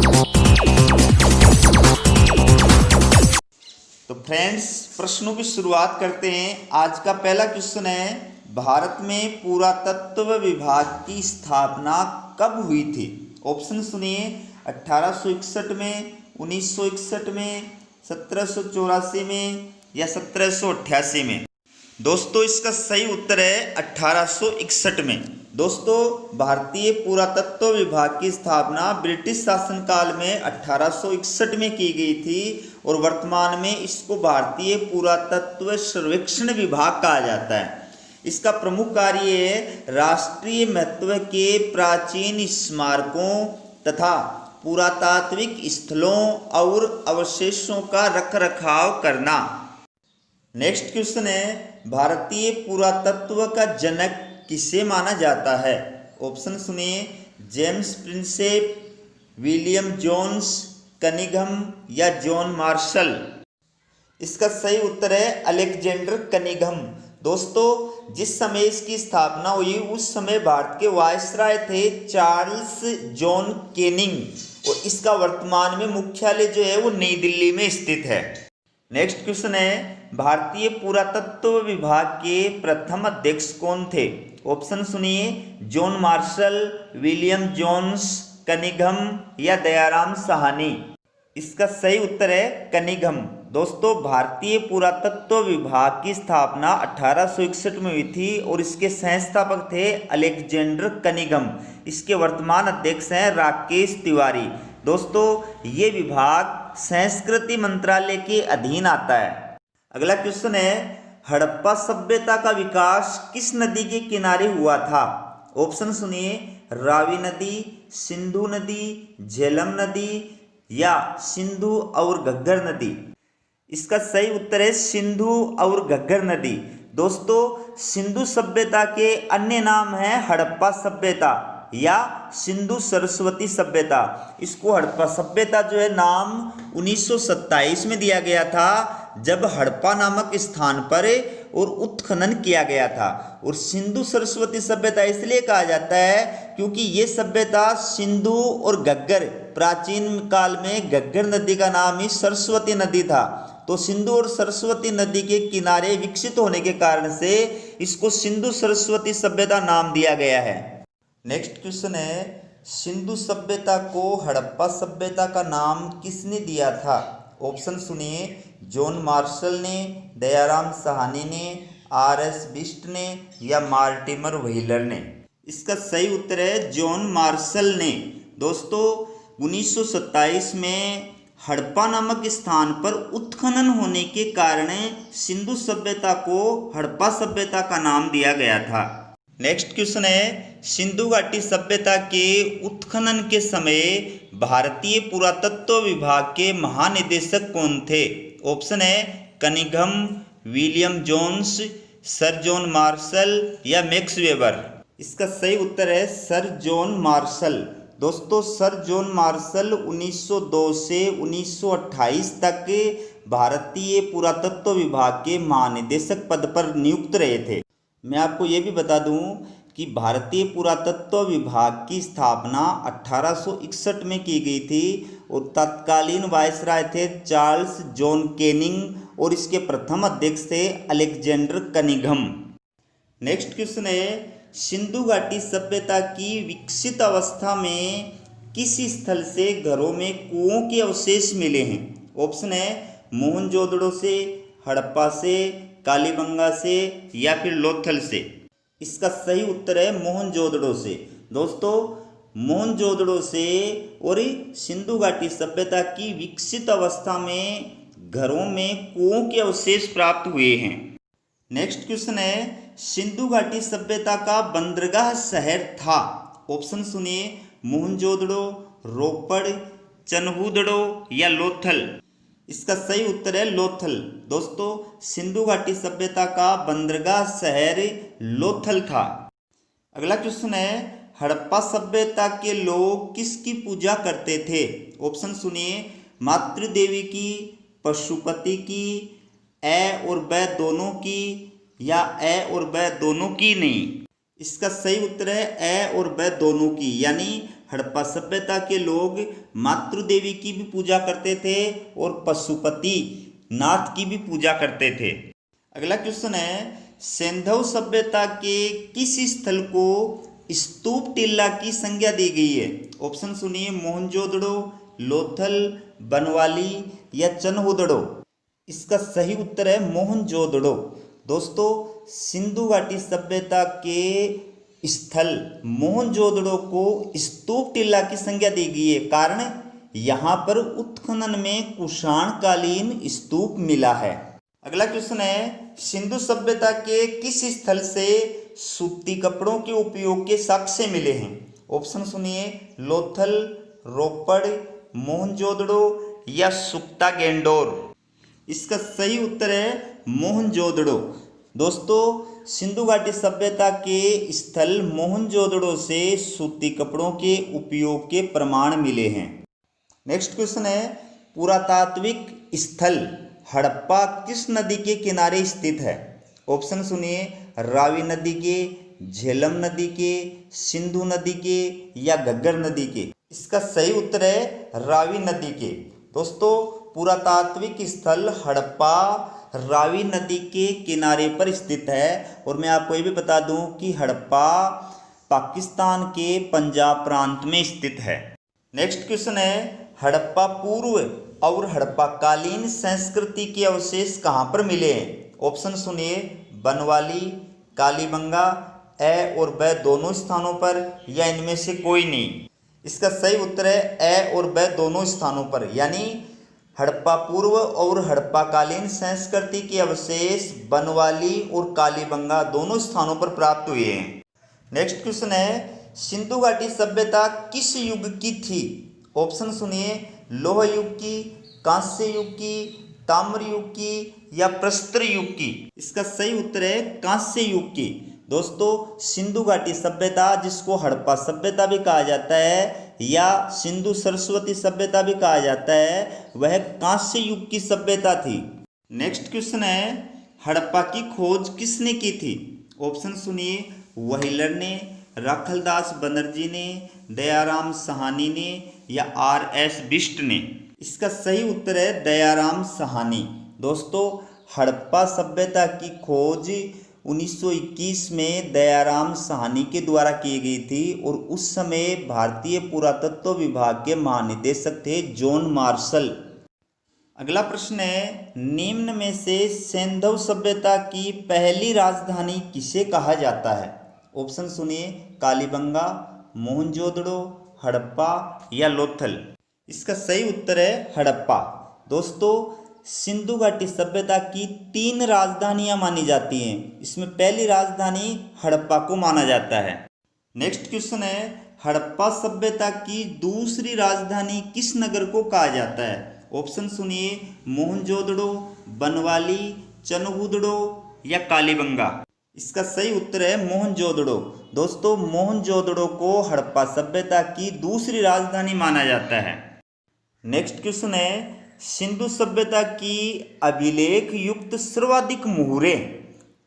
तो फ्रेंड्स, प्रश्नों की शुरुआत करते हैं। आज का पहला क्वेश्चन है, भारत में पुरातत्व विभाग की स्थापना कब हुई थी? ऑप्शन सुनिए, 1861 में, 1961 में, 1784 में या 1788 में। दोस्तों, इसका सही उत्तर है 1861 में। दोस्तों, भारतीय पुरातत्व विभाग की स्थापना ब्रिटिश शासनकाल में 1861 में की गई थी और वर्तमान में इसको भारतीय पुरातत्व सर्वेक्षण विभाग कहा जाता है। इसका प्रमुख कार्य है राष्ट्रीय महत्व के प्राचीन स्मारकों तथा पुरातात्विक स्थलों और अवशेषों का रखरखाव करना। नेक्स्ट क्वेश्चन है, भारतीय पुरातत्व का जनक किसे माना जाता है? ऑप्शन सुनिए, James Prinsep, William Jones, Cunningham या जॉन मार्शल। इसका सही उत्तर है अलेक्जेंडर कनिंघम। दोस्तों, जिस समय इसकी स्थापना हुई उस समय भारत के वायसराय थे चार्ल्स जॉन केनिंग और इसका वर्तमान में मुख्यालय जो है वो नई दिल्ली में स्थित है। नेक्स्ट क्वेश्चन है, भारतीय पुरातत्व विभाग के प्रथम अध्यक्ष कौन थे? ऑप्शन सुनिए, John Marshall, William Jones, Cunningham या दयाराम साहनी। इसका सही उत्तर है कनिंघम। दोस्तों, भारतीय पुरातत्व विभाग की स्थापना 1861 में हुई थी और इसके संस्थापक थे अलेक्जेंडर कनिंघम। इसके वर्तमान अध्यक्ष हैं राकेश तिवारी। दोस्तों, ये विभाग संस्कृति मंत्रालय के अधीन आता है। अगला क्वेश्चन है, हड़प्पा सभ्यता का विकास किस नदी के किनारे हुआ था? ऑप्शन सुनिए, रावी नदी, सिंधु नदी, झेलम नदी या सिंधु और घग्गर नदी। इसका सही उत्तर है सिंधु और घग्गर नदी। दोस्तों, सिंधु सभ्यता के अन्य नाम है हड़प्पा सभ्यता या सिंधु सरस्वती सभ्यता। इसको हड़प्पा सभ्यता जो है नाम 1927 में दिया गया था, जब हड़प्पा नामक स्थान पर और उत्खनन किया गया था। और सिंधु सरस्वती सभ्यता इसलिए कहा जाता है क्योंकि ये सभ्यता सिंधु और घग्गर, प्राचीन काल में घग्गर नदी का नाम ही सरस्वती नदी था, तो सिंधु और सरस्वती नदी के किनारे विकसित होने के कारण से इसको सिंधु सरस्वती सभ्यता नाम दिया गया है। नेक्स्ट क्वेश्चन है, सिंधु सभ्यता को हड़प्पा सभ्यता का नाम किसने दिया था? ऑप्शन सुनिए, जॉन मार्शल ने, दयाराम साहनी ने, आर.एस. बिष्ट ने या मार्टिमर व्हीलर ने। इसका सही उत्तर है जॉन मार्शल ने। दोस्तों, 1927 में हड़प्पा नामक स्थान पर उत्खनन होने के कारण सिंधु सभ्यता को हड़प्पा सभ्यता का नाम दिया गया था। नेक्स्ट क्वेश्चन है, सिंधु घाटी सभ्यता के उत्खनन के समय भारतीय पुरातत्व विभाग के महानिदेशक कौन थे? ऑप्शन है, Cunningham, William Jones, sir John Marshall या मैक्स वेबर। इसका सही उत्तर है सर जॉन मार्शल। दोस्तों, सर जॉन मार्शल 1902 से 1928 तक भारतीय पुरातत्व विभाग के महानिदेशक पद पर नियुक्त रहे थे। मैं आपको ये भी बता दूं कि भारतीय पुरातत्व विभाग की स्थापना 1861 में की गई थी और तत्कालीन वायसराय थे चार्ल्स जॉन केनिंग और इसके प्रथम अध्यक्ष थे अलेक्जेंडर कनिंघम। नेक्स्ट क्वेश्चन है, सिंधु घाटी सभ्यता की विकसित अवस्था में किस स्थल से घरों में कुओं के अवशेष मिले हैं? ऑप्शन है, मोहनजोदड़ो से, हड़प्पा से, कालीबंगा से या फिर लोथल से। इसका सही उत्तर है मोहनजोदड़ो से। दोस्तों, मोहनजोदड़ो से और सिंधु घाटी सभ्यता की विकसित अवस्था में घरों में कुओं के अवशेष प्राप्त हुए हैं। नेक्स्ट क्वेश्चन है, सिंधु घाटी सभ्यता का बंदरगाह शहर था? ऑप्शन सुनिए, मोहनजोदड़ो, रोपड़, चनहूदड़ो या लोथल। इसका सही उत्तर है लोथल। दोस्तों, सिंधु घाटी सभ्यता का बंदरगाह शहर लोथल था। अगला क्वेश्चन है, हड़प्पा सभ्यता के लोग किसकी पूजा करते थे? ऑप्शन सुनिए, मातृ देवी की, पशुपति की, ए और ब दोनों की या ए और ब दोनों की नहीं। इसका सही उत्तर है ए और ब दोनों की, यानी हड़प्पा सभ्यता के लोग मातृ देवी की भी पूजा करते थे और पशुपति नाथ की भी पूजा करते थे। अगला क्वेश्चन है, सिंधु सभ्यता के किस स्थल को स्तूप टीला की संज्ञा दी गई है? ऑप्शन सुनिए, मोहनजोदड़ो, लोथल, बनवाली या चनहुदड़ो। इसका सही उत्तर है मोहनजोदड़ो। दोस्तों, सिंधु घाटी सभ्यता के स्थल मोहनजोदड़ो को स्तूप टीला की संज्ञा दी गई है, कारण यहाँ पर उत्खनन में कुषाण कालीन स्तूप मिला है। अगला क्वेश्चन है, सिंधु सभ्यता के किस स्थल से सूती कपड़ों के उपयोग के साक्ष्य मिले हैं? ऑप्शन सुनिए, लोथल, रोपड़, मोहनजोदड़ो या सुक्ता गेंडोर। इसका सही उत्तर है मोहनजोदड़ो। दोस्तों, सिंधु घाटी सभ्यता के स्थल मोहनजोदड़ो से सूती कपड़ों के उपयोग के प्रमाण मिले हैं। नेक्स्ट क्वेश्चन है, पुरातात्विक स्थल हड़प्पा किस नदी के किनारे स्थित है? ऑप्शन सुनिए, रावी नदी के, झेलम नदी के, सिंधु नदी के या घग्गर नदी के। इसका सही उत्तर है रावी नदी के। दोस्तों, पुरातात्विक स्थल हड़प्पा रावी नदी के किनारे पर स्थित है। और मैं आपको ये भी बता दूं कि हड़प्पा पाकिस्तान के पंजाब प्रांत में स्थित है। नेक्स्ट क्वेश्चन है, हड़प्पा पूर्व और हड़प्पा कालीन संस्कृति के अवशेष कहाँ पर मिले हैं? ऑप्शन सुनिए, बनवाली, कालीबंगा, ए और ब दोनों स्थानों पर या इनमें से कोई नहीं। इसका सही उत्तर है ए और ब दोनों स्थानों पर, यानी हड़प्पा पूर्व और हड़प्पा कालीन संस्कृति के अवशेष बनवाली और कालीबंगा दोनों स्थानों पर प्राप्त हुए हैं। नेक्स्ट क्वेश्चन है, सिंधु घाटी सभ्यता किस युग की थी? ऑप्शन सुनिए, लोह युग की, कांस्य युग की, ताम्र युग की या प्रस्तर युग की। इसका सही उत्तर है कांस्य युग की। दोस्तों, सिंधु घाटी सभ्यता, जिसको हड़प्पा सभ्यता भी कहा जाता है या सिंधु सरस्वती सभ्यता भी कहा जाता है, वह कांस्य युग की सभ्यता थी। नेक्स्ट क्वेश्चन है, हड़प्पा की खोज किसने की थी? ऑप्शन सुनिए, व्हीलर ने, राखलदास बनर्जी ने, दयाराम साहनी ने या आर.एस. बिष्ट ने। इसका सही उत्तर है दयाराम साहनी। दोस्तों, हड़प्पा सभ्यता की खोज 1921 में दयाराम साहनी के द्वारा की गई थी और उस समय भारतीय पुरातत्व विभाग के महानिदेशक थे जॉन मार्शल। अगला प्रश्न है, निम्न में से सिंधु सभ्यता की पहली राजधानी किसे कहा जाता है? ऑप्शन सुनिए, कालीबंगा, मोहनजोदड़ो, हड़प्पा या लोथल। इसका सही उत्तर है हड़प्पा। दोस्तों, सिंधु घाटी सभ्यता की 3 राजधानियां मानी जाती हैं। इसमें पहली राजधानी हड़प्पा को माना जाता है। नेक्स्ट क्वेश्चन है, हड़प्पा सभ्यता की दूसरी राजधानी किस नगर को कहा जाता है? ऑप्शन सुनिए, मोहनजोदड़ो, बनवाली, चनहुदड़ो या कालीबंगा। इसका सही उत्तर है मोहनजोदड़ो। दोस्तों, मोहनजोदड़ो को हड़प्पा सभ्यता की दूसरी राजधानी माना जाता है। नेक्स्ट क्वेश्चन है, सिंधु सभ्यता की अभिलेख युक्त सर्वाधिक मुहरें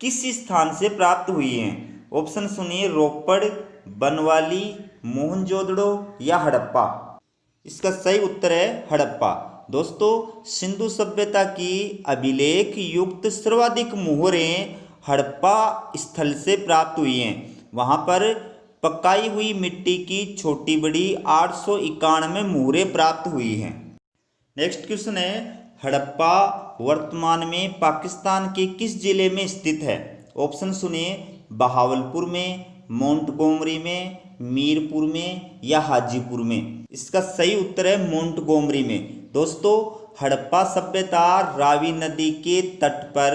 किस स्थान से प्राप्त हुई हैं? ऑप्शन सुनिए, रोपड़, बनवाली, मोहनजोदड़ो या हड़प्पा। इसका सही उत्तर है हड़प्पा। दोस्तों, सिंधु सभ्यता की अभिलेख युक्त सर्वाधिक मुहरें हड़प्पा स्थल से प्राप्त हुई हैं। वहाँ पर पकाई हुई मिट्टी की छोटी बड़ी 891 मुहरें प्राप्त हुई हैं। नेक्स्ट क्वेश्चन है, हड़प्पा वर्तमान में पाकिस्तान के किस जिले में स्थित है? ऑप्शन सुनिए, बहावलपुर में, मोंटगोमरी में, मीरपुर में या हाजीपुर में। इसका सही उत्तर है मोंटगोमरी में। दोस्तों, हड़प्पा सभ्यता रावी नदी के तट पर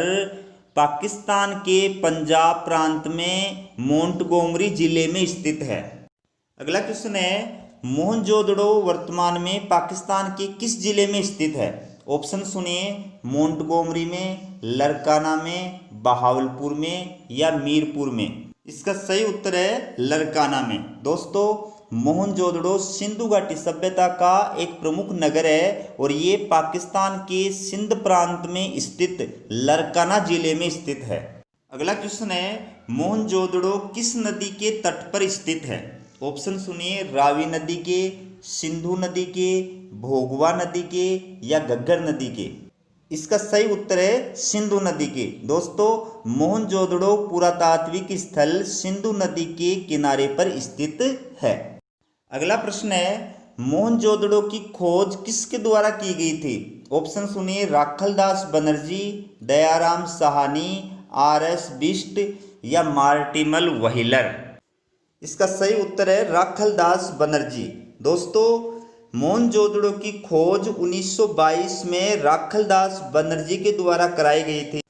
पाकिस्तान के पंजाब प्रांत में मोंटगोमरी जिले में स्थित है। अगला क्वेश्चन है, मोहनजोदड़ो वर्तमान में पाकिस्तान के किस जिले में स्थित है? ऑप्शन सुनिए, मोंटगोमरी में, लरकाना में, बहावलपुर में या मीरपुर में। इसका सही उत्तर है लरकाना में। दोस्तों, मोहनजोदड़ो सिंधु घाटी सभ्यता का एक प्रमुख नगर है और ये पाकिस्तान के सिंध प्रांत में स्थित लरकाना जिले में स्थित है। अगला क्वेश्चन है, मोहनजोदड़ो किस नदी के तट पर स्थित है? ऑप्शन सुनिए, रावी नदी के, सिंधु नदी के, भोगवा नदी के या घग्गर नदी के। इसका सही उत्तर है सिंधु नदी के। दोस्तों, मोहनजोदड़ो पुरातात्विक स्थल सिंधु नदी के किनारे पर स्थित है। अगला प्रश्न है, मोहनजोदड़ो की खोज किसके द्वारा की गई थी? ऑप्शन सुनिए, राखलदास बनर्जी, दयाराम साहनी, आर.एस. बिष्ट या मार्टिमल व्हीलर। इसका सही उत्तर है राखलदास बनर्जी। दोस्तों, मोहनजोदड़ो की खोज 1922 में राखलदास बनर्जी के द्वारा कराई गई थी।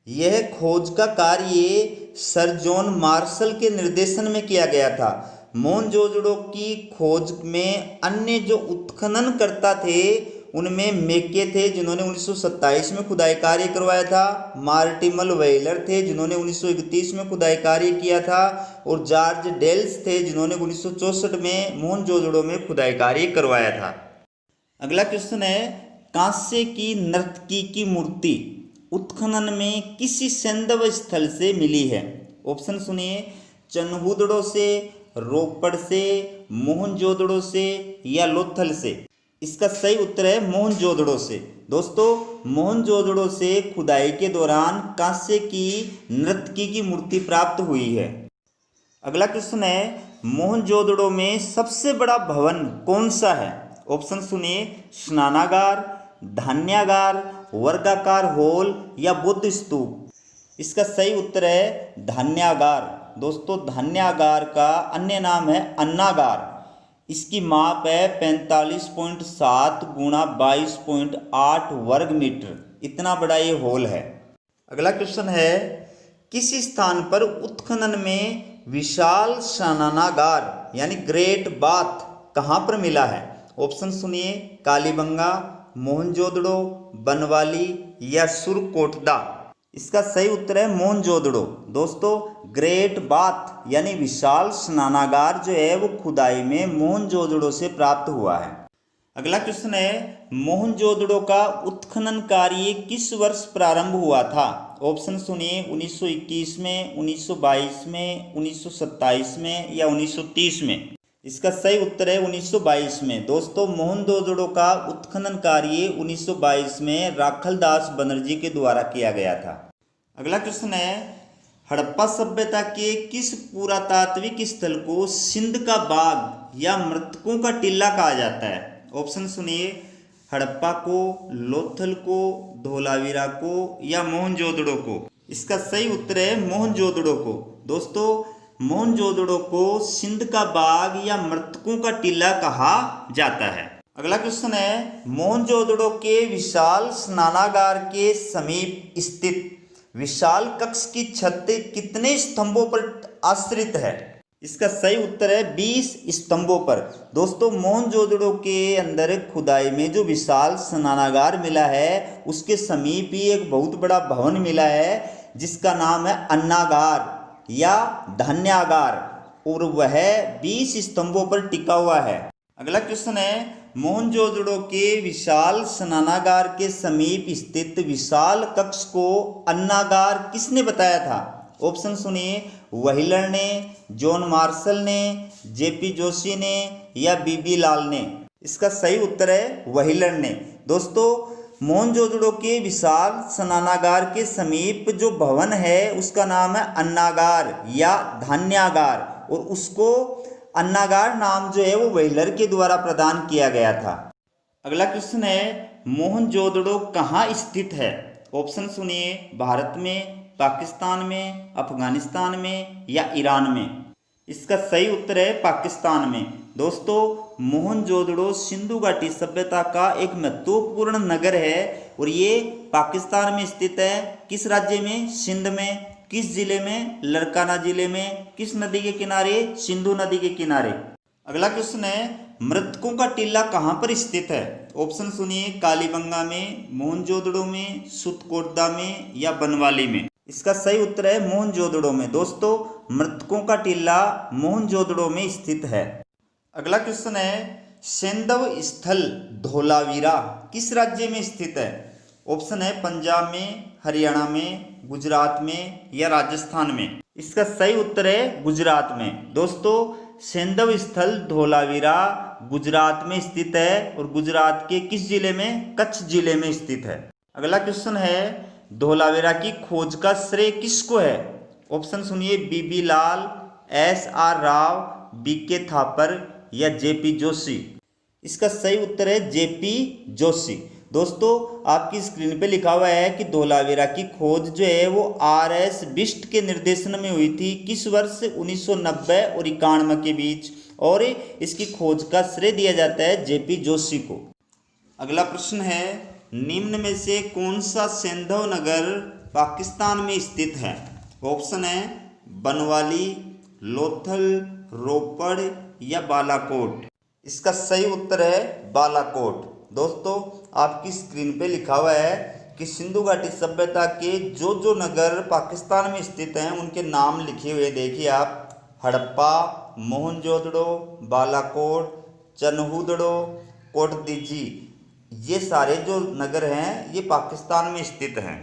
यह खोज का कार्य सर जॉन मार्शल के निर्देशन में किया गया था। मोहनजोदड़ो की खोज में अन्य जो उत्खनन करता थे उनमें मेके थे जिन्होंने 1927 में खुदाई कार्य करवाया था, मार्टिमल व्हीलर थे जिन्होंने 1931 में खुदाई कार्य किया था और जॉर्ज डेल्स थे जिन्होंने 1964 में मोहनजोदड़ो में खुदाई कार्य करवाया था। अगला क्वेश्चन है, कांस्य की नर्तकी की मूर्ति उत्खनन में किसी सैंधव स्थल से मिली है? ऑप्शन सुनिए, चनहुदड़ो से, रोपड़ से, मोहनजोदड़ो से या लोथल से। इसका सही उत्तर है मोहनजोदड़ो से। दोस्तों, मोहनजोदड़ो से खुदाई के दौरान कांस्य की नर्तकी की मूर्ति प्राप्त हुई है। अगला क्वेश्चन है, मोहनजोदड़ो में सबसे बड़ा भवन कौन सा है? ऑप्शन सुनिए, स्नानागार, धान्यागार, वर्गाकार हॉल या बुद्ध स्तूप। इसका सही उत्तर है धान्यागार। दोस्तों, धान्यागार का अन्य नाम है अन्नागार। इसकी माप है 45.7 गुणा 22.8 वर्ग मीटर। इतना बड़ा ये हॉल है। अगला क्वेश्चन है, किस स्थान पर उत्खनन में विशाल स्नानागार यानी ग्रेट बाथ कहाँ पर मिला है? ऑप्शन सुनिए, कालीबंगा, मोहनजोदड़ो, बनवाली या सुरकोटदा। इसका सही उत्तर है मोहनजोदड़ो। दोस्तों, ग्रेट बाथ यानी विशाल स्नानागार जो है वो खुदाई में मोहनजोदड़ो से प्राप्त हुआ है। अगला क्वेश्चन है, मोहनजोदड़ो का उत्खनन कार्य किस वर्ष प्रारंभ हुआ था? ऑप्शन सुनिए, 1921 में, 1922 में, 1927 में या 1930 में। इसका सही उत्तर है 1922 में। दोस्तों, मोहनजोदड़ो का उत्खनन कार्य 1922 में राखलदास बनर्जी के द्वारा किया गया था। अगला क्वेश्चन है, हड़प्पा सभ्यता के किस पुरातात्विक स्थल को सिंध का बाग या मृतकों का टीला कहा जाता है? ऑप्शन सुनिए, हड़प्पा को, लोथल को, धोलावीरा को या मोहनजोदड़ो को। इसका सही उत्तर है मोहनजोदड़ो को। दोस्तों, मोहनजोदड़ो को सिंध का बाग या मृतकों का टीला कहा जाता है। अगला क्वेश्चन है, मोहनजोदड़ो के विशाल स्नानागार के समीप स्थित विशाल कक्ष की छत कितने स्तंभों पर आश्रित है? इसका सही उत्तर है 20 स्तंभों पर। दोस्तों, मोहनजोदड़ो के अंदर खुदाई में जो विशाल स्नानागार मिला है उसके समीप ही एक बहुत बड़ा भवन मिला है जिसका नाम है अन्नागार या धान्यागार और वह 20 स्तंभों पर टिका हुआ है। अगला क्वेश्चन है, मोहनजोदड़ो के विशाल स्नानागार के समीप स्थित विशाल कक्ष को अन्नागार किसने बताया था? ऑप्शन सुनिए, व्हीलर ने, जॉन मार्शल ने, जेपी जोशी ने या बीबी लाल ने। इसका सही उत्तर है व्हीलर ने। दोस्तों, मोहनजोदड़ो के विशाल स्नानागार के समीप जो भवन है उसका नाम है अन्नागार या धान्यागार और उसको अन्नागार नाम जो है वो व्हीलर के द्वारा प्रदान किया गया था। अगला क्वेश्चन है, मोहनजोदड़ो कहाँ स्थित है? ऑप्शन सुनिए, भारत में, पाकिस्तान में, अफगानिस्तान में या ईरान में। इसका सही उत्तर है पाकिस्तान में। दोस्तों, मोहनजोदड़ो सिंधु घाटी सभ्यता का एक महत्वपूर्ण नगर है और ये पाकिस्तान में स्थित है। किस राज्य में? सिंध में। किस जिले में? लड़काना जिले में। किस नदी के किनारे? सिंधु नदी के किनारे। अगला क्वेश्चन है, मृतकों का टीला कहाँ पर स्थित है? ऑप्शन सुनिए, कालीबंगा में, मोहनजोदड़ो में, सुरकोटदा में या बनवाली में। इसका सही उत्तर है मोहनजोदड़ो में। दोस्तों, मृतकों का टीला मोहनजोदड़ो में स्थित है। अगला क्वेश्चन है, सैंधव स्थल धोलावीरा किस राज्य में स्थित है? ऑप्शन है पंजाब में, हरियाणा में, गुजरात में या राजस्थान में। इसका सही उत्तर है गुजरात में। दोस्तों, सैंधव स्थल धोलावीरा गुजरात में स्थित है और गुजरात के किस जिले में? कच्छ जिले में स्थित है। अगला क्वेश्चन है धोलावीरा की खोज का श्रेय किसको है? ऑप्शन सुनिए, बीबी लाल, SR राव, BK थापर या JP जोशी। इसका सही उत्तर है JP जोशी। दोस्तों आपकी स्क्रीन पे लिखा हुआ है कि धोलावीरा की खोज जो है वो RS बिष्ट के निर्देशन में हुई थी। किस वर्ष? 1990 और 91 के बीच, और इसकी खोज का श्रेय दिया जाता है JP जोशी को। अगला प्रश्न है निम्न में से कौन सा सैंधव नगर पाकिस्तान में स्थित है? ऑप्शन है बनवाली, लोथल, रोपड़ या बालाकोट। इसका सही उत्तर है बालाकोट। दोस्तों आपकी स्क्रीन पे लिखा हुआ है कि सिंधु घाटी सभ्यता के जो नगर पाकिस्तान में स्थित हैं उनके नाम लिखे हुए देखिए आप। हड़प्पा, मोहनजोदड़ो, बालाकोट, चनहूदड़ो, कोटदीजी, ये सारे जो नगर हैं ये पाकिस्तान में स्थित हैं।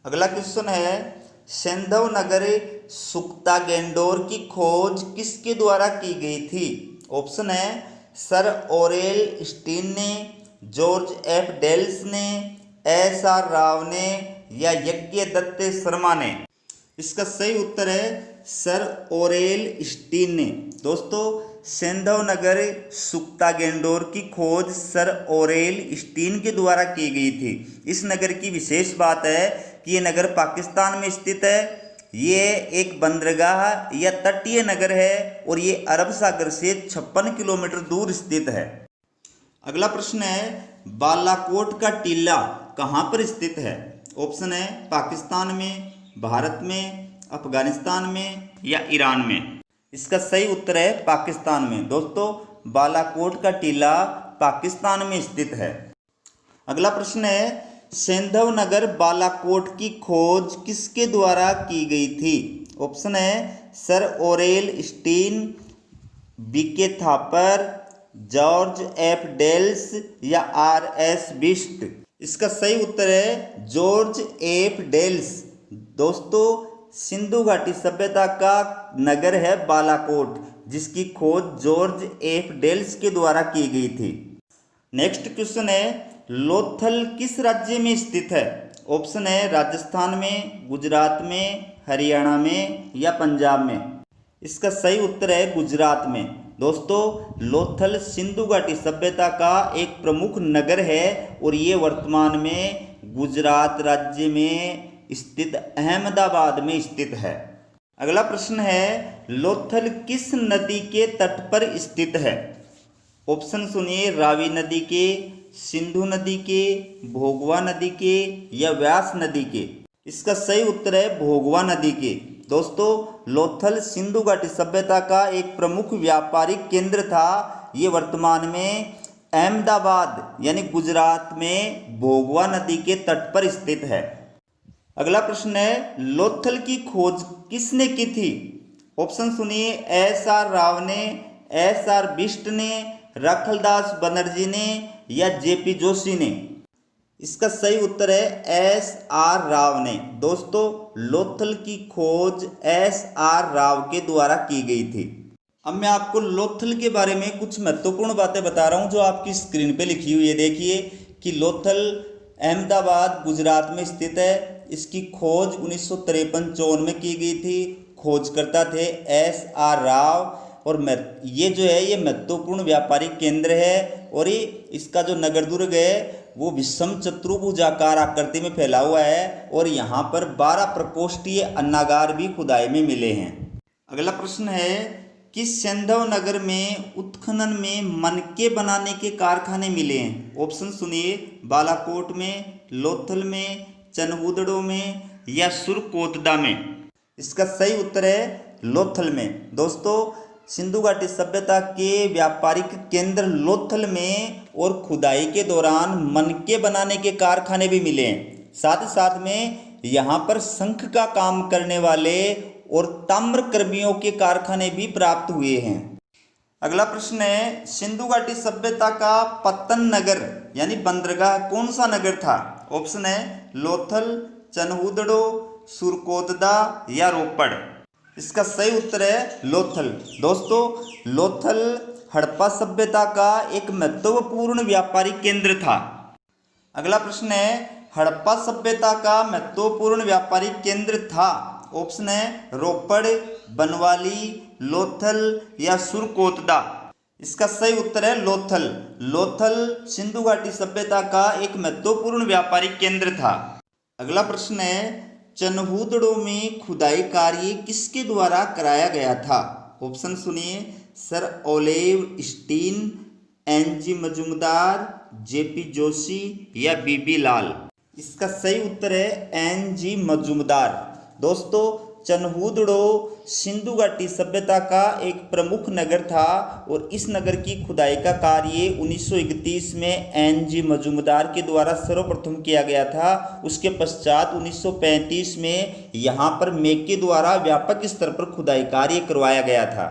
अगला क्वेश्चन है सैंधव नगर सुख्ता गैंडोर की खोज किसके द्वारा की गई थी? ऑप्शन है सर ओरेल स्टीन ने, जॉर्ज F डेल्स ने, SR राव ने या यज्ञदत्त शर्मा ने। इसका सही उत्तर है सर ओरेल स्टीन ने। दोस्तों सैंधव नगर सुख्ता गैंडोर की खोज सर ओरेल स्टीन के द्वारा की गई थी। इस नगर की विशेष बात है कि ये नगर पाकिस्तान में स्थित है। ये एक बंदरगाह या तटीय नगर है और ये अरब सागर से 56 किलोमीटर दूर स्थित है। अगला प्रश्न है बालाकोट का टीला कहाँ पर स्थित है? ऑप्शन है पाकिस्तान में, भारत में, अफगानिस्तान में या ईरान में। इसका सही उत्तर है पाकिस्तान में। दोस्तों बालाकोट का टीला पाकिस्तान में स्थित है। अगला प्रश्न है सैंधव नगर बालाकोट की खोज किसके द्वारा की गई थी? ऑप्शन है sir Aurel Stein, BK Thapar, George F Dales या RS बिष्ट। इसका सही उत्तर है जॉर्ज F डेल्स। दोस्तों सिंधु घाटी सभ्यता का नगर है बालाकोट, जिसकी खोज जॉर्ज F डेल्स के द्वारा की गई थी। नेक्स्ट क्वेश्चन है लोथल किस राज्य में स्थित है? ऑप्शन है राजस्थान में, गुजरात में, हरियाणा में या पंजाब में। इसका सही उत्तर है गुजरात में। दोस्तों लोथल सिंधु घाटी सभ्यता का एक प्रमुख नगर है और ये वर्तमान में गुजरात राज्य में स्थित अहमदाबाद में स्थित है। अगला प्रश्न है लोथल किस नदी के तट पर स्थित है? ऑप्शन सुनिए, रावी नदी के, सिंधु नदी के, भोगवा नदी के या व्यास नदी के। इसका सही उत्तर है भोगवा नदी के। दोस्तों लोथल सिंधु घाटी सभ्यता का एक प्रमुख व्यापारिक केंद्र था। ये वर्तमान में अहमदाबाद यानी गुजरात में भोगवा नदी के तट पर स्थित है। अगला प्रश्न है लोथल की खोज किसने की थी? ऑप्शन सुनिए, SR राव ने, SR बिष्ट ने, रखलदास बनर्जी ने या JP जोशी ने। इसका सही उत्तर है SR राव ने। दोस्तों लोथल की खोज SR राव के द्वारा की गई थी। अब मैं आपको लोथल के बारे में कुछ महत्वपूर्ण बातें बता रहा हूं जो आपकी स्क्रीन पे लिखी हुई है। देखिए कि लोथल अहमदाबाद गुजरात में स्थित है। इसकी खोज 1953-54 में की गई थी। खोजकर्ता थे SR राव और ये जो है ये महत्वपूर्ण व्यापारिक केंद्र है और ये इसका जो नगर दुर्ग है वो विषम चतुर्भुजाकार आकृति में फैला हुआ है और यहाँ पर 12 प्रकोष्ठीय अन्नागार भी खुदाई में मिले हैं। अगला प्रश्न है कि सैंधव नगर में उत्खनन में मनके बनाने के कारखाने मिले हैं। ऑप्शन सुनिए, बालाकोट में, लोथल में, चनहूदड़ो में या सुरकोतदा में। इसका सही उत्तर है लोथल में। दोस्तों सिंधु घाटी सभ्यता के व्यापारिक केंद्र लोथल में और खुदाई के दौरान मनके बनाने के कारखाने भी मिले हैं। साथ ही साथ में यहाँ पर शंख का काम करने वाले और ताम्रकर्मियों के कारखाने भी प्राप्त हुए हैं। अगला प्रश्न है सिंधु घाटी सभ्यता का पतन नगर यानी बंदरगाह कौन सा नगर था? ऑप्शन है लोथल, चनहूदड़ो, सुरकोतदा या रोपड़। इसका सही उत्तर है लोथल। दोस्तों लोथल हड़प्पा सभ्यता का एक महत्वपूर्ण व्यापारिक केंद्र था। अगला प्रश्न है हड़प्पा सभ्यता का महत्वपूर्ण व्यापारिक केंद्र था। ऑप्शन है रोपड़, बनवाली, लोथल या सुरकोतदा। इसका सही उत्तर है लोथल। लोथल सिंधु घाटी सभ्यता का एक महत्वपूर्ण व्यापारिक केंद्र था। अगला प्रश्न है चनहूदड़ो में खुदाई कार्य किसके द्वारा कराया गया था। ऑप्शन सुनिए sir Aurel Stein, NG Majumdar, JP Joshi या बीबी लाल। इसका सही उत्तर है एनजी मजूमदार। दोस्तों चनहूदड़ो सिंधु घाटी सभ्यता का एक प्रमुख नगर था और इस नगर की खुदाई का कार्य 1931 में एनजी मजूमदार के द्वारा सर्वप्रथम किया गया था। उसके पश्चात 1935 में यहाँ पर मेक के द्वारा व्यापक स्तर पर खुदाई कार्य करवाया गया था।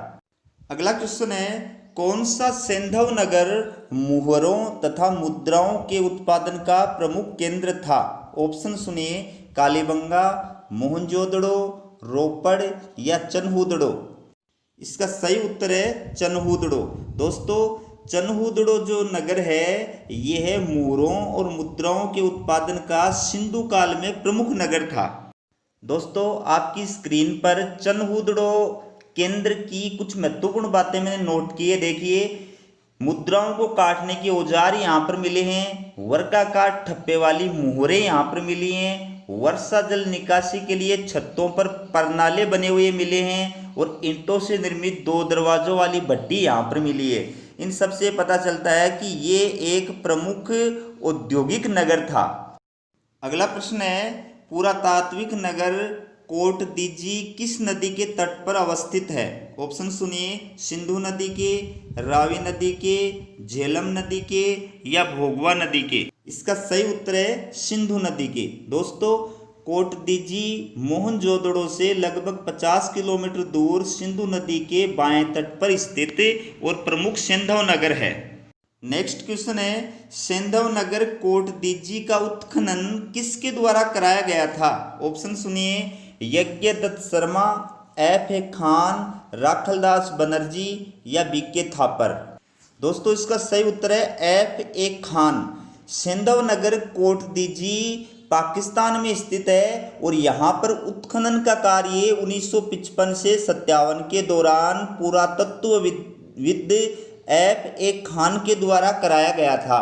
अगला क्वेश्चन है कौन सा सिंधव नगर मुहरों तथा मुद्राओं के उत्पादन का प्रमुख केंद्र था। ऑप्शन सुनिए कालीबंगा, मोहनजोदड़ो, रोपड़ या चनहूदड़ो। इसका सही उत्तर है चनहूदड़ो। दोस्तों चनहूदड़ो जो नगर है यह है मुहरों और मुद्राओं के उत्पादन का सिंधु काल में प्रमुख नगर था। दोस्तों आपकी स्क्रीन पर चनहूदड़ो केंद्र की कुछ महत्वपूर्ण बातें मैंने नोट की है। देखिए मुद्राओं को काटने के औजार यहाँ पर मिले हैं, वर्गाकार ठप्पे वाली मुहरें यहाँ पर मिली हैं, वर्षा जल निकासी के लिए छतों पर परनाले बने हुए मिले हैं और ईंटों से निर्मित 2 दरवाजों वाली भट्टी यहाँ पर मिली है। इन सब से पता चलता है कि ये एक प्रमुख औद्योगिक नगर था। अगला प्रश्न है पुरातात्विक नगर कोट दीजी किस नदी के तट पर अवस्थित है। ऑप्शन सुनिए सिंधु नदी के, रावी नदी के, झेलम नदी के या भोगवा नदी के। इसका सही उत्तर है सिंधु नदी के। दोस्तों कोट दीजी मोहनजोदड़ो से लगभग 50 किलोमीटर दूर सिंधु नदी के बाएं तट पर स्थित और प्रमुख सिंधव नगर है। नेक्स्ट क्वेश्चन है सिंधव नगर कोट दीजी का उत्खनन किसके द्वारा कराया गया था। ऑप्शन सुनिए यज्ञदत्त शर्मा, एफ.ए. खान, राखलदास बनर्जी या बीके थापर। दोस्तों इसका सही उत्तर है एफ.ए. खान। सिंधव नगर कोट दीजी पाकिस्तान में स्थित है और यहाँ पर उत्खनन का कार्य 1955 से 57 के दौरान पुरातत्वविद एफ.ए. खान के द्वारा कराया गया था।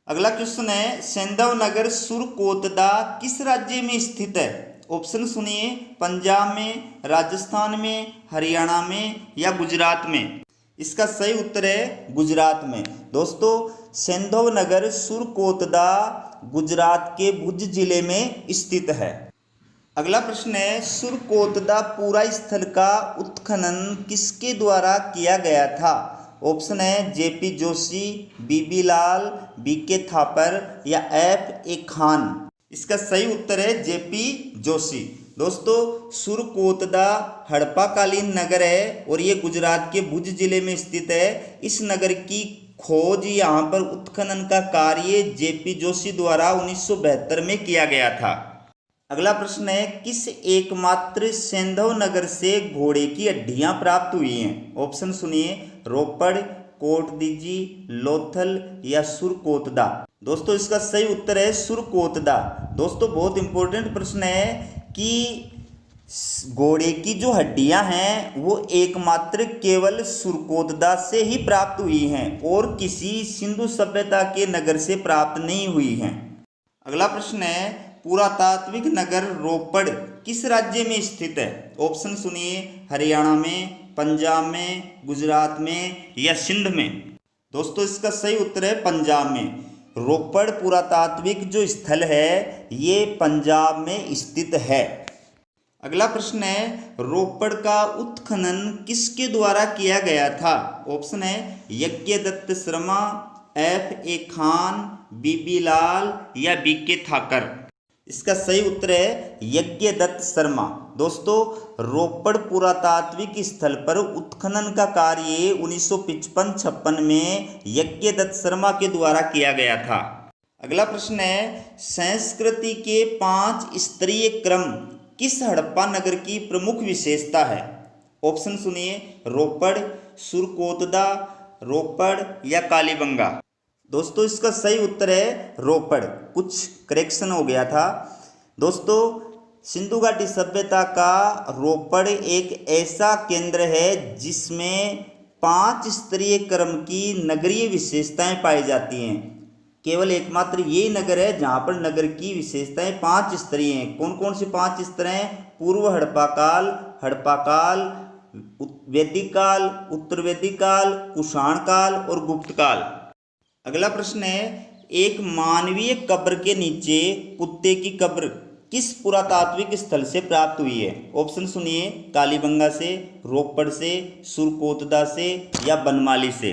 अगला क्वेश्चन है सिंधव नगर सुरकोतदा किस राज्य में स्थित है। ऑप्शन सुनिए पंजाब में, राजस्थान में, हरियाणा में या गुजरात में। इसका सही उत्तर है गुजरात में। दोस्तों सिंधव नगर सुरकोतदा गुजरात के भुज जिले में स्थित है। अगला प्रश्न है सुरकोतदा पूरा स्थल का उत्खनन किसके द्वारा किया गया था। ऑप्शन है जेपी जोशी, बीबी लाल, बीके थापर या एफ.ए. खान। इसका सही उत्तर है जेपी जोशी। दोस्तों सुरकोतदा हड़प्पाकालीन नगर है और ये गुजरात के भुज जिले में स्थित है। इस नगर की खोज यहाँ पर उत्खनन का कार्य जेपी जोशी द्वारा 1972 में किया गया था। अगला प्रश्न है किस एकमात्र सिंधव नगर से घोड़े की हड्डियां प्राप्त हुई हैं। ऑप्शन सुनिए रोपड़, कोट दीजी, लोथल या सुरकोतदा। दोस्तों इसका सही उत्तर है सुरकोतदा। दोस्तों बहुत इंपॉर्टेंट प्रश्न है कि घोड़े की जो हड्डियां हैं वो एकमात्र केवल सुरकोतदा से ही प्राप्त हुई हैं और किसी सिंधु सभ्यता के नगर से प्राप्त नहीं हुई हैं। अगला प्रश्न है पुरातात्विक नगर रोपड़ किस राज्य में स्थित है। ऑप्शन सुनिए हरियाणा में, पंजाब में, गुजरात में या सिंध में। दोस्तों इसका सही उत्तर है पंजाब में। रोपड़ पुरातात्विक जो स्थल है ये पंजाब में स्थित है। अगला प्रश्न है रोपड़ का उत्खनन किसके द्वारा किया गया था। ऑप्शन है यज्ञदत्त शर्मा, एफ.ए. खान, बीबी लाल या बीके थाकर। इसका सही उत्तर है यज्ञदत्त शर्मा। दोस्तों रोपड़ पुरातात्विक स्थल पर उत्खनन का कार्य 1955-56 में यज्ञदत्त शर्मा के द्वारा किया गया था। अगला प्रश्न है संस्कृति के 5 स्तरीय क्रम किस हड़प्पा नगर की प्रमुख विशेषता है? ऑप्शन सुनिए, रोपड़, सुरकोतदा, रोपड़ या कालीबंगा। दोस्तों इसका सही उत्तर है रोपड़। कुछ करेक्शन हो गया था। दोस्तों सिंधु घाटी सभ्यता का रोपड़ एक ऐसा केंद्र है जिसमें 5 स्तरीय क्रम की नगरीय विशेषताएं पाई जाती हैं। केवल एकमात्र यही नगर है जहां पर नगर की विशेषताएं 5 स्तरीय हैं। कौन कौन सी 5 स्तर हैं? पूर्व हड़प्पा काल, वैदिक काल, उत्तर वैदिक काल, कुषाण काल और गुप्त काल। अगला प्रश्न है, एक मानवीय कब्र के नीचे कुत्ते की कब्र किस पुरातात्विक स्थल से प्राप्त हुई है? ऑप्शन सुनिए, कालीबंगा से, रोपड़ से, सुरकोतदा से या बनमाली से।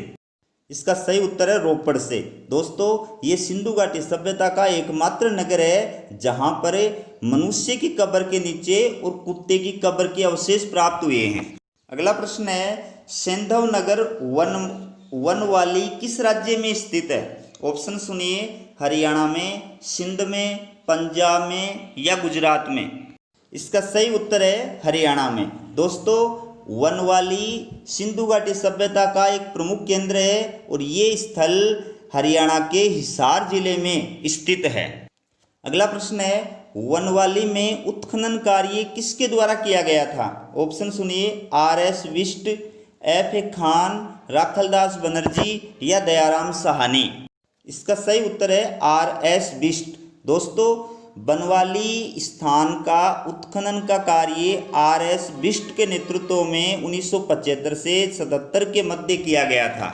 इसका सही उत्तर है रोपड़ से। दोस्तों ये सिंधु घाटी सभ्यता का एकमात्र नगर है जहां पर मनुष्य की कब्र के नीचे और कुत्ते की कब्र के अवशेष प्राप्त हुए हैं। अगला प्रश्न है, सेंधव नगर वनवाली किस राज्य में स्थित है? ऑप्शन सुनिए, हरियाणा में, सिंध में, पंजाब में या गुजरात में। इसका सही उत्तर है हरियाणा में। दोस्तों वनवाली सिंधु घाटी सभ्यता का एक प्रमुख केंद्र है और ये स्थल हरियाणा के हिसार जिले में स्थित है। अगला प्रश्न है, वनवाली में उत्खनन कार्य किसके द्वारा किया गया था? ऑप्शन सुनिए, RS बिष्ट, FA खान, राखलदास बनर्जी या दयाराम साहनी। इसका सही उत्तर है RS बिष्ट। दोस्तों बनवाली स्थान का उत्खनन का कार्य RS बिष्ट के नेतृत्व में 1975 से 77 के मध्य किया गया था।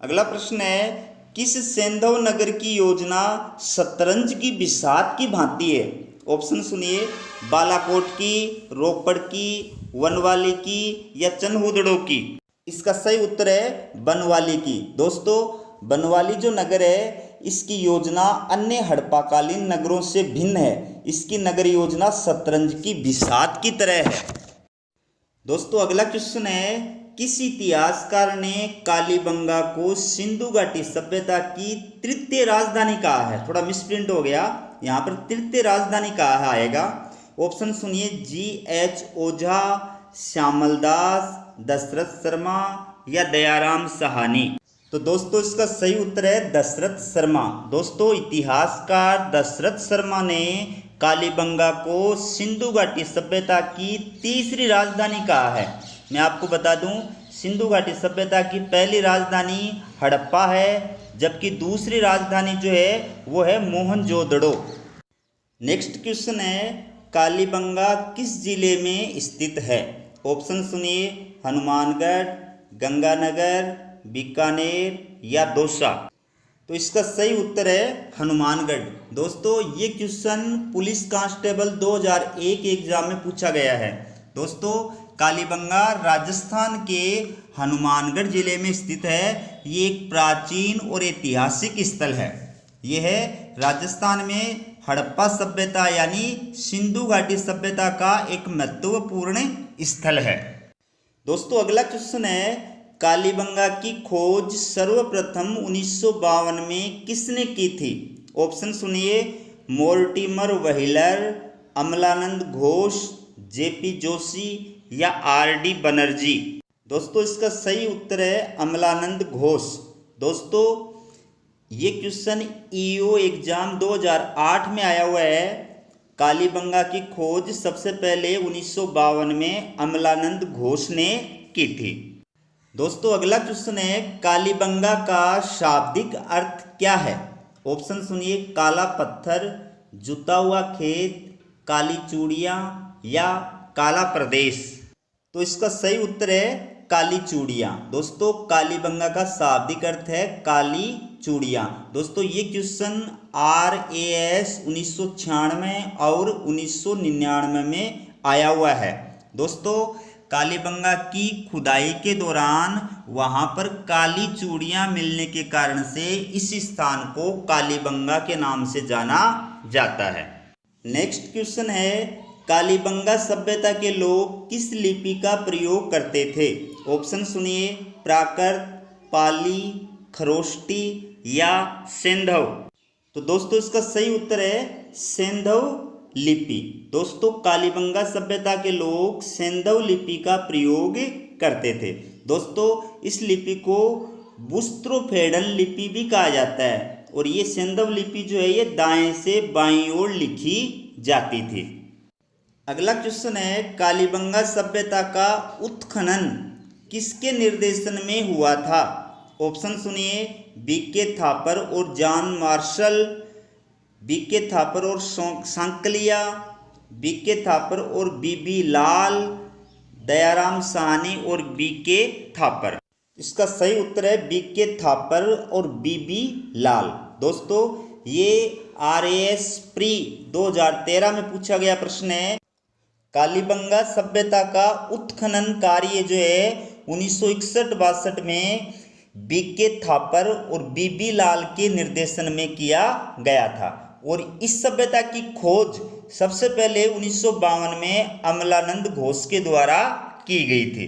अगला प्रश्न है, किस सेंधव नगर की योजना शतरंज की बिसात की भांति है? ऑप्शन सुनिए, बालाकोट की, रोपड़ की, वनवाली की या चनहुदड़ो की। इसका सही उत्तर है बनवाली की। दोस्तों बनवाली जो नगर है इसकी योजना अन्य हड़प्पाकालीन नगरों से भिन्न है। इसकी नगर योजना शतरंज की बिसात की तरह है। दोस्तों अगला क्वेश्चन है, किस इतिहासकार ने कालीबंगा को सिंधु घाटी सभ्यता की तृतीय राजधानी कहा है? थोड़ा मिसप्रिंट हो गया, यहाँ पर तृतीय राजधानी कहा आएगा। ऑप्शन सुनिए, GH ओझा, श्यामल दास, दशरथ शर्मा या दयाराम साहनी। तो दोस्तों इसका सही उत्तर है दशरथ शर्मा। दोस्तों इतिहासकार दशरथ शर्मा ने कालीबंगा को सिंधु घाटी सभ्यता की तीसरी राजधानी कहा है। मैं आपको बता दूं, सिंधु घाटी सभ्यता की पहली राजधानी हड़प्पा है, जबकि दूसरी राजधानी जो है वो है मोहनजोदड़ो। नेक्स्ट क्वेश्चन है, कालीबंगा किस जिले में स्थित है? ऑप्शन सुनिए, हनुमानगढ़, गंगानगर, बीकानेर या दौसा। तो इसका सही उत्तर है हनुमानगढ़। दोस्तों ये क्वेश्चन पुलिस कांस्टेबल 2001 एग्जाम में पूछा गया है। दोस्तों कालीबंगा राजस्थान के हनुमानगढ़ जिले में स्थित है। ये एक प्राचीन और ऐतिहासिक स्थल है। यह है राजस्थान में हड़प्पा सभ्यता यानी सिंधु घाटी सभ्यता का एक महत्वपूर्ण स्थल है। दोस्तों अगला क्वेश्चन है, कालीबंगा की खोज सर्वप्रथम 1952 में किसने की थी? ऑप्शन सुनिए, Mortimer wheeler, Amalanand Ghosh, JP Joshi या RD बनर्जी। दोस्तों इसका सही उत्तर है अमलानंद घोष। दोस्तों ये क्वेश्चन EO एग्जाम 2008 में आया हुआ है। कालीबंगा की खोज सबसे पहले 1952 में अमलानंद घोष ने की थी। दोस्तों अगला क्वेश्चन है, कालीबंगा का शाब्दिक अर्थ क्या है? ऑप्शन सुनिए, काला पत्थर, जुता हुआ खेत, काली चूड़ियाँ या काला प्रदेश। तो इसका सही उत्तर है काली चूड़ियाँ। दोस्तों कालीबंगा का शाब्दिक अर्थ है काली चूड़ियाँ। दोस्तों ये क्वेश्चन RAS 1996 और 1999 में आया हुआ है। दोस्तों कालीबंगा की खुदाई के दौरान वहां पर काली चूड़ियां मिलने के कारण से इस स्थान को कालीबंगा के नाम से जाना जाता है। नेक्स्ट क्वेश्चन है, कालीबंगा सभ्यता के लोग किस लिपि का प्रयोग करते थे? ऑप्शन सुनिए, प्राकृत, पाली, खरोष्टी या सेंधव। तो दोस्तों इसका सही उत्तर है सेंधव लिपि। दोस्तों कालीबंगा सभ्यता के लोग सैंधव लिपि का प्रयोग करते थे। दोस्तों इस लिपि को बुस्त्रोफेडन लिपि भी कहा जाता है और ये सैंधव लिपि जो है ये दाएं से बाईं ओर लिखी जाती थी। अगला क्वेश्चन है कालीबंगा सभ्यता का उत्खनन किसके निर्देशन में हुआ था? ऑप्शन सुनिए, बीके थापर और जॉन मार्शल, बीके थापर और सांकलिया, बीके थापर और बीबी लाल, दयाराम साहनी और बीके थापर। इसका सही उत्तर है बीके थापर और बीबी लाल। दोस्तों ये RAS प्री 2013 में पूछा गया प्रश्न है। कालीबंगा सभ्यता का उत्खनन कार्य जो है 1961-62 में बीके थापर और बीबी लाल के निर्देशन में किया गया था और इस सभ्यता की खोज सबसे पहले 1952 में अमलानंद घोष के द्वारा की गई थी।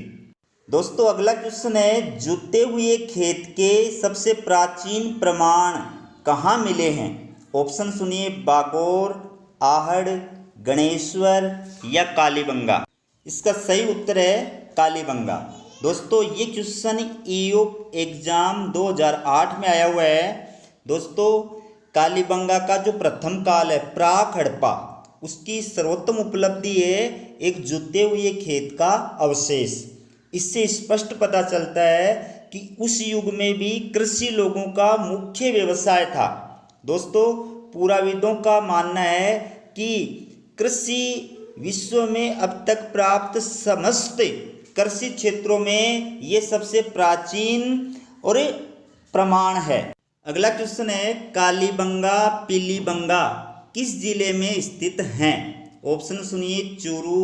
दोस्तों अगला क्वेश्चन है जुते हुए खेत के सबसे प्राचीन प्रमाण कहाँ मिले हैं? ऑप्शन सुनिए, बागोर, आहड़, गणेश्वर या कालीबंगा। इसका सही उत्तर है कालीबंगा। दोस्तों ये क्वेश्चन EO एग्जाम 2008 में आया हुआ है। दोस्तों कालीबंगा का जो प्रथम काल है प्राक हड़प्पा, उसकी सर्वोत्तम उपलब्धि है एक जुते हुए खेत का अवशेष। इससे स्पष्ट पता चलता है कि उस युग में भी कृषि लोगों का मुख्य व्यवसाय था। दोस्तों पुराविदों का मानना है कि कृषि विश्व में अब तक प्राप्त समस्त कृषि क्षेत्रों में ये सबसे प्राचीन और प्रमाण है। अगला क्वेश्चन है कालीबंगा पीलीबंगा किस जिले में स्थित हैं? ऑप्शन सुनिए, चूरू,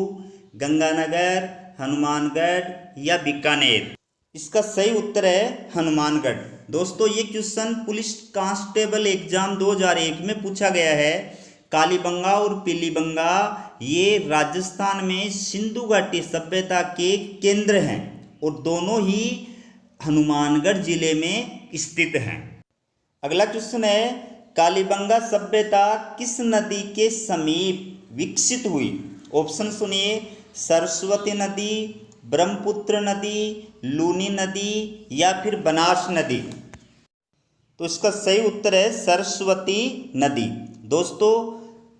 गंगानगर, हनुमानगढ़ या बीकानेर। इसका सही उत्तर है हनुमानगढ़। दोस्तों ये क्वेश्चन पुलिस कांस्टेबल एग्जाम 2001 में पूछा गया है। कालीबंगा और पीलीबंगा ये राजस्थान में सिंधु घाटी सभ्यता के केंद्र हैं और दोनों ही हनुमानगढ़ जिले में स्थित हैं। अगला क्वेश्चन है कालीबंगा सभ्यता किस नदी के समीप विकसित हुई? ऑप्शन सुनिए, सरस्वती नदी, ब्रह्मपुत्र नदी, लूनी नदी या फिर बनास नदी। तो इसका सही उत्तर है सरस्वती नदी। दोस्तों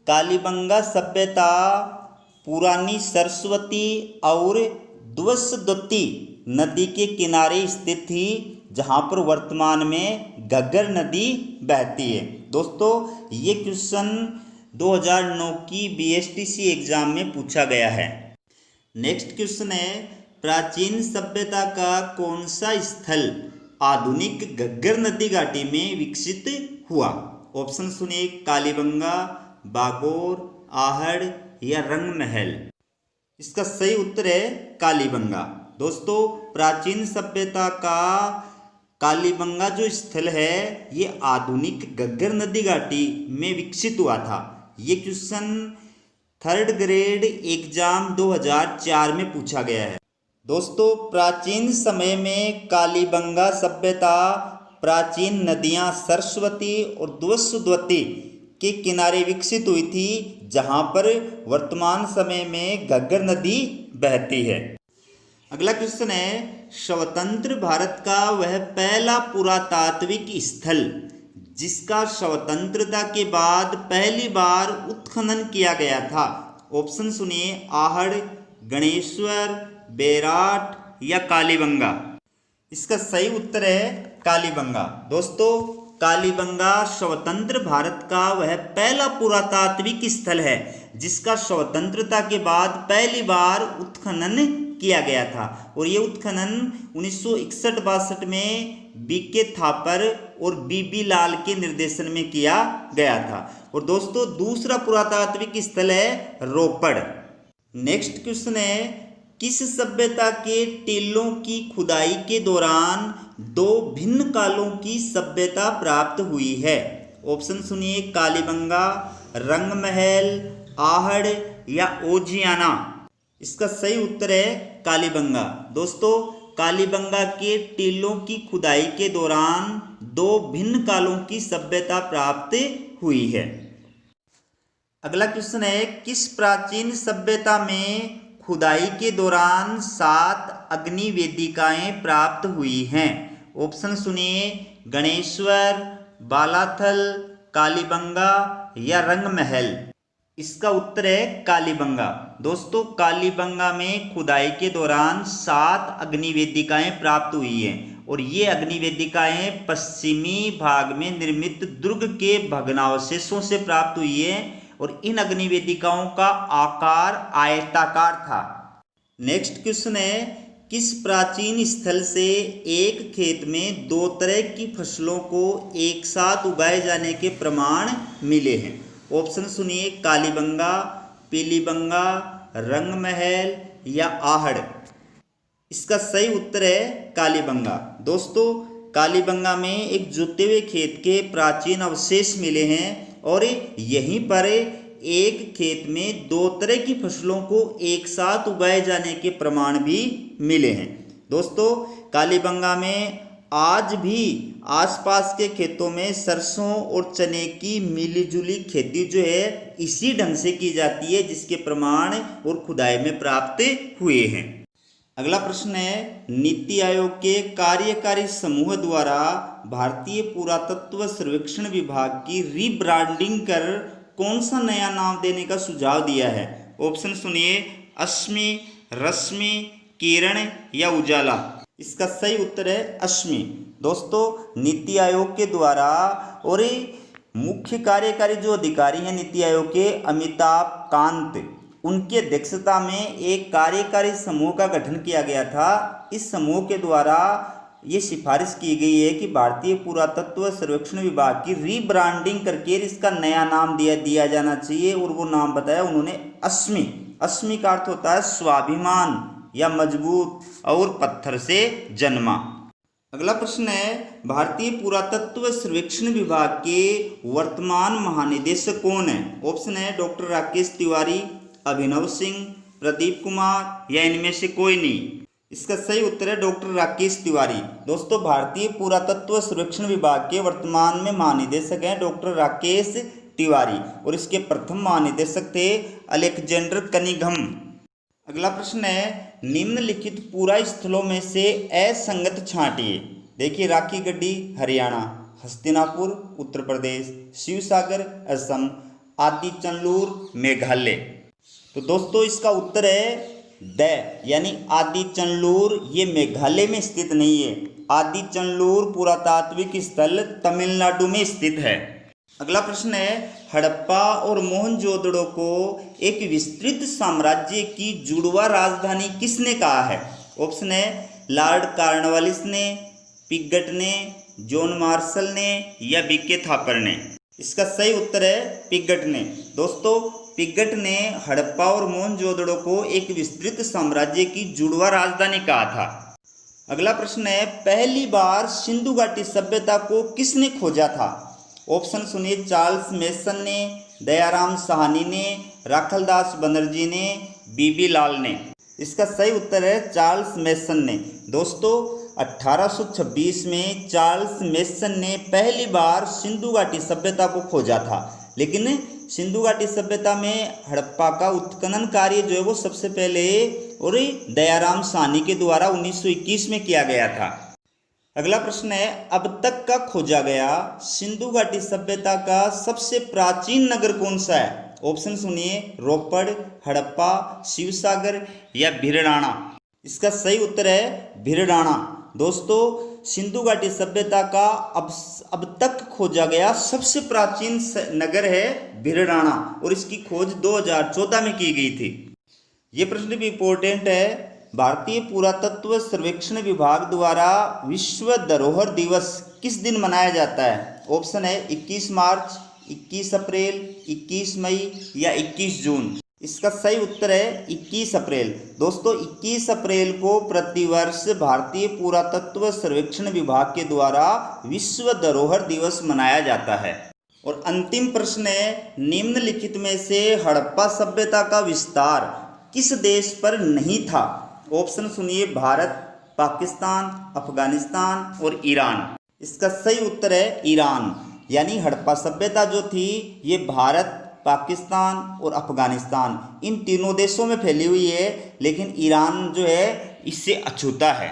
कालीबंगा सभ्यता पुरानी सरस्वती और द्वसद्वती नदी के किनारे स्थित थी, जहां पर वर्तमान में घग्गर नदी बहती है। दोस्तों ये क्वेश्चन 2009 की BSTC एग्जाम में पूछा गया है। नेक्स्ट क्वेश्चन है प्राचीन सभ्यता का कौन सा स्थल आधुनिक घग्गर नदी घाटी में विकसित हुआ? ऑप्शन सुनिए, कालीबंगा, बागोर, आहड़ या रंगमहल। इसका सही उत्तर है कालीबंगा। दोस्तों प्राचीन सभ्यता का कालीबंगा जो स्थल है ये आधुनिक घग्गर नदी घाटी में विकसित हुआ था। ये क्वेश्चन 3rd ग्रेड एग्जाम 2004 में पूछा गया है। दोस्तों प्राचीन समय में कालीबंगा सभ्यता प्राचीन नदियां सरस्वती और द्वसद्वती के किनारे विकसित हुई थी, जहां पर वर्तमान समय में घग्गर नदी बहती है। अगला क्वेश्चन है स्वतंत्र भारत का वह पहला पुरातात्विक स्थल जिसका स्वतंत्रता के बाद पहली बार उत्खनन किया गया था। ऑप्शन सुनिए, आहड़, गणेश्वर, बेराट या कालीबंगा। इसका सही उत्तर है कालीबंगा। दोस्तों कालीबंगा स्वतंत्र भारत का वह पहला पुरातात्विक स्थल है जिसका स्वतंत्रता के बाद पहली बार उत्खनन किया गया था और ये उत्खनन 1961-62 में बीके थापर और बीबी लाल के निर्देशन में किया गया था। और दोस्तों दूसरा पुरातात्विक स्थल है रोपड़। नेक्स्ट क्वेश्चन है किस सभ्यता के टीलों की खुदाई के दौरान दो भिन्न कालों की सभ्यता प्राप्त हुई है? ऑप्शन सुनिए, कालीबंगा, रंगमहल, आहड़ या ओजियाना। इसका सही उत्तर है कालीबंगा। दोस्तों कालीबंगा के टीलों की खुदाई के दौरान दो भिन्न कालों की सभ्यता प्राप्त हुई है। अगला क्वेश्चन है, किस प्राचीन सभ्यता में खुदाई के दौरान 7 अग्नि वेदिकाएं प्राप्त हुई हैं? ऑप्शन सुनिए, गणेश्वर, बालाथल, कालीबंगा या रंगमहल। इसका उत्तर है कालीबंगा। दोस्तों, कालीबंगा में खुदाई के दौरान 7 अग्नि वेदिकाएं प्राप्त हुई हैं और ये अग्नि वेदिकाएं पश्चिमी भाग में निर्मित दुर्ग के भग्नावशेषों से प्राप्त हुई है और इन अग्नि वेदिकाओं का आकार आयताकार था। नेक्स्ट क्वेश्चन है, किस प्राचीन स्थल से एक खेत में 2 तरह की फसलों को एक साथ उगाए जाने के प्रमाण मिले हैं? ऑप्शन सुनिए, कालीबंगा, पीलीबंगा, रंगमहल या आहड़। इसका सही उत्तर है कालीबंगा। दोस्तों, कालीबंगा में एक जुते हुए खेत के प्राचीन अवशेष मिले हैं और यहीं पर एक खेत में 2 तरह की फसलों को एक साथ उगाए जाने के प्रमाण भी मिले हैं। दोस्तों, कालीबंगा में आज भी आसपास के खेतों में सरसों और चने की मिलीजुली खेती जो है इसी ढंग से की जाती है जिसके प्रमाण और खुदाई में प्राप्त हुए हैं। अगला प्रश्न है, नीति आयोग के कार्यकारी समूह द्वारा भारतीय पुरातत्व सर्वेक्षण विभाग की रीब्रांडिंग कर कौन सा नया नाम देने का सुझाव दिया है? ऑप्शन सुनिए, अश्मि, रश्मि, किरण या उजाला। इसका सही उत्तर है अश्मि। दोस्तों, नीति आयोग के द्वारा और मुख्य कार्यकारी जो अधिकारी हैं नीति आयोग के, अमिताभ कांत, उनकी अध्यक्षता में एक कार्यकारी समूह का गठन किया गया था। इस समूह के द्वारा ये सिफारिश की गई है कि भारतीय पुरातत्व सर्वेक्षण विभाग की रीब्रांडिंग करके इसका नया नाम दिया जाना चाहिए और वो नाम बताया उन्होंने अश्मि। अश्मि का अर्थ होता है स्वाभिमान या मजबूत और पत्थर से जन्मा। अगला प्रश्न है, भारतीय पुरातत्व सर्वेक्षण विभाग के वर्तमान महानिदेशक कौन है? ऑप्शन है डॉक्टर राकेश तिवारी, अभिनव सिंह, प्रदीप कुमार या इनमें से कोई नहीं। इसका सही उत्तर है डॉक्टर राकेश तिवारी। दोस्तों, भारतीय पुरातत्व सर्वेक्षण विभाग के वर्तमान में महानिदेशक हैं डॉक्टर राकेश तिवारी और इसके प्रथम महानिदेशक थे अलेक्जेंडर कनिंघम। अगला प्रश्न है, निम्नलिखित पूरा स्थलों में से असंगत छांटिए। देखिए, राखी गड्डी हरियाणा, हस्तिनापुर उत्तर प्रदेश, शिवसागर असम, आदि चंदलूर मेघालय। तो दोस्तों, इसका उत्तर है द यानी आदि चंदलूर, ये मेघालय में स्थित नहीं है। आदि चंदलूर पुरातात्विक स्थल तमिलनाडु में स्थित है। अगला प्रश्न है, हड़प्पा और मोहनजोदड़ो को एक विस्तृत साम्राज्य की जुड़वा राजधानी किसने कहा है? ऑप्शन है लॉर्ड कॉर्नवालिस ने, पिगट ने, जॉन मार्शल ने या बीके थापर ने। इसका सही उत्तर है पिगट ने। दोस्तों, पिगट ने हड़प्पा और मोहनजोदड़ो को एक विस्तृत साम्राज्य की जुड़वा राजधानी कहा था। अगला प्रश्न है, पहली बार सिंधु घाटी सभ्यता को किसने खोजा था? ऑप्शन सुनिए, चार्ल्स मेसन ने, दयाराम साहनी ने, राखलदास बनर्जी ने, बीबी लाल ने। इसका सही उत्तर है चार्ल्स मेसन ने। दोस्तों, 1826 में चार्ल्स मेसन ने पहली बार सिंधु घाटी सभ्यता को खोजा था, लेकिन सिंधु घाटी सभ्यता में हड़प्पा का उत्खनन कार्य जो है वो सबसे पहले और दयाराम साहनी के द्वारा 1921 में किया गया था। अगला प्रश्न है, अब तक का खोजा गया सिंधु घाटी सभ्यता का सबसे प्राचीन नगर कौन सा है? ऑप्शन सुनिए, रोपड़, हड़प्पा, शिवसागर या भिरडाणा। इसका सही उत्तर है भिरडाणा। दोस्तों, सिंधु घाटी सभ्यता का अब तक खोजा गया सबसे प्राचीन नगर है भिरडाणा और इसकी खोज 2014 में की गई थी। ये प्रश्न भी इम्पोर्टेंट है। भारतीय पुरातत्व सर्वेक्षण विभाग द्वारा विश्व धरोहर दिवस किस दिन मनाया जाता है? ऑप्शन है 21 मार्च, 21 अप्रैल, 21 मई या 21 जून। इसका सही उत्तर है 21 अप्रैल। दोस्तों, 21 अप्रैल को प्रतिवर्ष भारतीय पुरातत्व सर्वेक्षण विभाग के द्वारा विश्व धरोहर दिवस मनाया जाता है। और अंतिम प्रश्न है, निम्नलिखित में से हड़प्पा सभ्यता का विस्तार किस देश पर नहीं था? ऑप्शन सुनिए, भारत, पाकिस्तान, अफगानिस्तान और ईरान। इसका सही उत्तर है ईरान। यानी हड़प्पा सभ्यता जो थी ये भारत, पाकिस्तान और अफगानिस्तान, इन तीनों देशों में फैली हुई है, लेकिन ईरान जो है इससे अछूता है।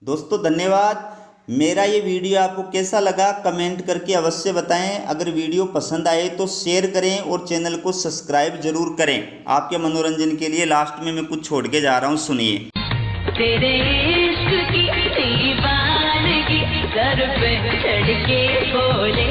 दोस्तों धन्यवाद। मेरा ये वीडियो आपको कैसा लगा कमेंट करके अवश्य बताएं। अगर वीडियो पसंद आए तो शेयर करें और चैनल को सब्सक्राइब जरूर करें। आपके मनोरंजन के लिए लास्ट में मैं कुछ छोड़ के जा रहा हूँ, सुनिए। तेरे इश्क की दीवानगी सर पे चढ़ के बोले